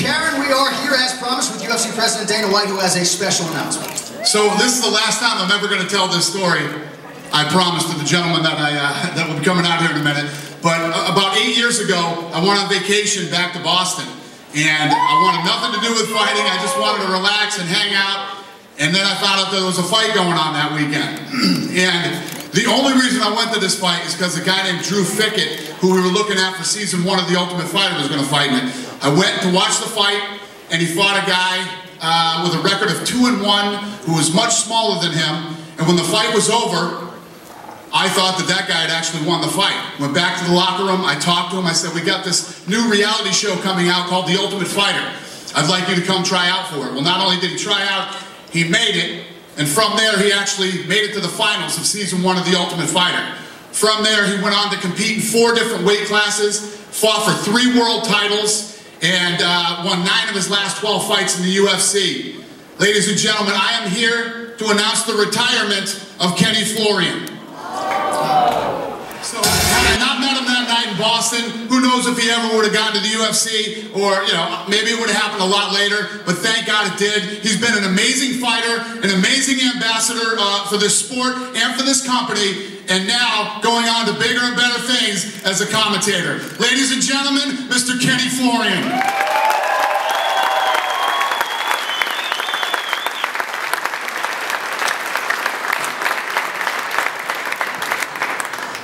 Karen, we are here as promised with UFC President Dana White, who has a special announcement. So this is the last time I'm ever going to tell this story. I promised to the gentleman that that will be coming out here in a minute. But about 8 years ago, I went on vacation back to Boston, and I wanted nothing to do with fighting. I just wanted to relax and hang out. And then I found out there was a fight going on that weekend. And the only reason I went to this fight is because a guy named Drew Fickett, who we were looking at for season 1 of The Ultimate Fighter, was going to fight in it. I went to watch the fight, and he fought a guy with a record of 2-1 who was much smaller than him. And when the fight was over, I thought that guy had actually won the fight. Went back to the locker room, I talked to him, I said, we got this new reality show coming out called The Ultimate Fighter. I'd like you to come try out for it. Well, not only did he try out, he made it, and from there he actually made it to the finals of season 1 of The Ultimate Fighter. From there he went on to compete in 4 different weight classes, fought for 3 world titles, and won 9 of his last 12 fights in the UFC. Ladies and gentlemen, I am here to announce the retirement of Kenny Florian. So, had I not met him that night in Boston, who knows if he ever would have gotten to the UFC, or, you know, maybe it would have happened a lot later, but thank God it did. He's been an amazing fighter, an amazing ambassador for this sport and for this company, and now going on to bigger and better things as a commentator. Ladies and gentlemen, Mr. Kenny Florian.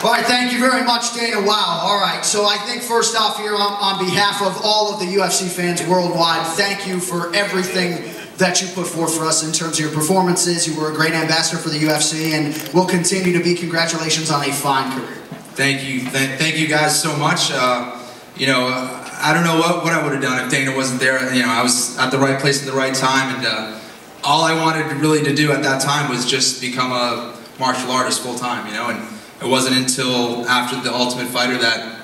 All right, thank you very much, Dana. Wow. All right, so I think first off here on behalf of all of the UFC fans worldwide, thank you for everything that you put forth for us in terms of your performances. You were a great ambassador for the UFC and will continue to be. Congratulations on a fine career. Thank you. Thank you guys so much. You know, I don't know what I would have done if Dana wasn't there. You know, I was at the right place at the right time, and all I wanted really to do at that time was just become a martial artist full time, you know, and it wasn't until after The Ultimate Fighter that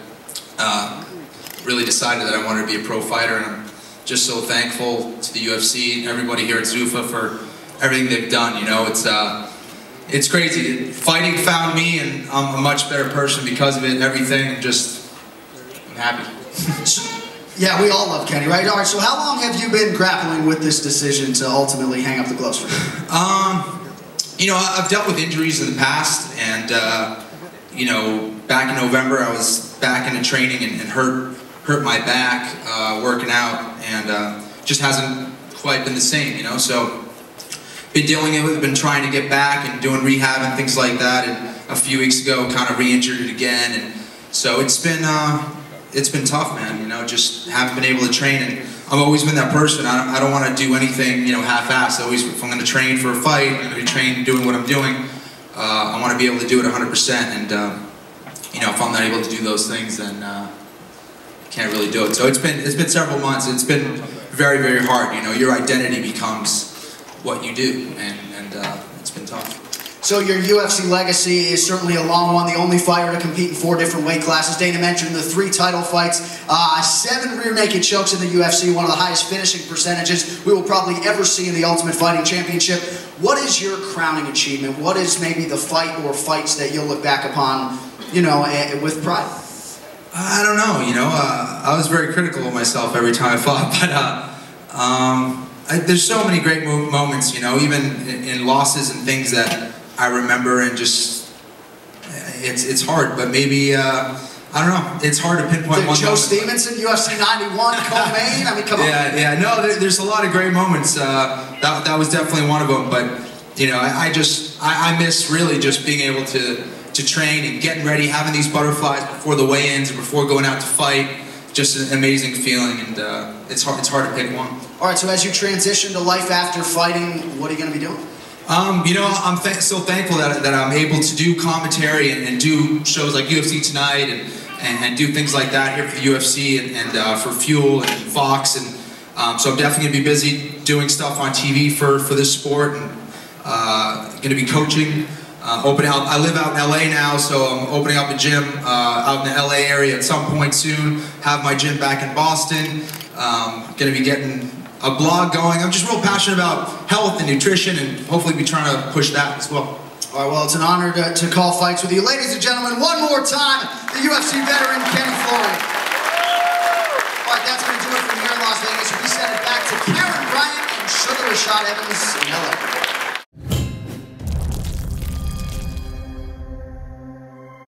really decided that I wanted to be a pro fighter, and I'm just so thankful to the UFC and everybody here at Zuffa for everything they've done. You know, it's crazy. Fighting found me, and I'm a much better person because of it. Everything, I'm happy. Yeah, we all love Kenny, right? All right, so how long have you been grappling with this decision to ultimately hang up the gloves for you? You know, I've dealt with injuries in the past, and you know, back in November I was back into training and hurt my back working out, and just hasn't quite been the same, you know. So been dealing with it, been trying to get back and doing rehab and things like that, and a few weeks ago kind of re-injured it again, and so it's been tough, man. You know, just haven't been able to train, and I've always been that person. I don't want to do anything, you know, half-assed. Always, if I'm going to train for a fight, I'm going to be trained doing what I'm doing. I want to be able to do it 100%, and you know, if I'm not able to do those things, then can't really do it. So it's been several months. It's been very, very hard. You know, your identity becomes what you do, and it's been tough. So your UFC legacy is certainly a long one. The only fighter to compete in 4 different weight classes. Dana mentioned the 3 title fights, 7 rear naked chokes in the UFC, one of the highest finishing percentages we will probably ever see in the Ultimate Fighting Championship. What is your crowning achievement? What is maybe the fight or fights that you'll look back upon, you know, with pride? I don't know. You know, I was very critical of myself every time I fought, but there's so many great moments. You know, even in losses and things that I remember, and just it's hard, but maybe I don't know. It's hard to pinpoint one. Joe Stevenson, UFC 91, co-main. I mean, come on. Yeah. No, there's a lot of great moments. That was definitely one of them. But you know, I miss really just being able to train and getting ready, having these butterflies before the weigh-ins or before going out to fight. Just an amazing feeling, and it's hard to pick one. All right. So as you transition to life after fighting, what are you going to be doing? You know, I'm so thankful that I'm able to do commentary and do shows like UFC Tonight and do things like that here for the UFC and for Fuel and Fox, and so I'm definitely going to be busy doing stuff on TV for this sport, and going to be coaching, opening up. I live out in LA now, so I'm opening up a gym out in the LA area at some point soon. Have my gym back in Boston. Going to be getting a blog going. I'm just real passionate about health and nutrition, and hopefully be trying to push that as well. All right, well, it's an honor to call fights with you. Ladies and gentlemen, one more time, the UFC veteran, Kenny Florian. All right, right, that's going to do it from here in Las Vegas. We send it back to Karen Bryant and Sugar Rashad Evans in LA.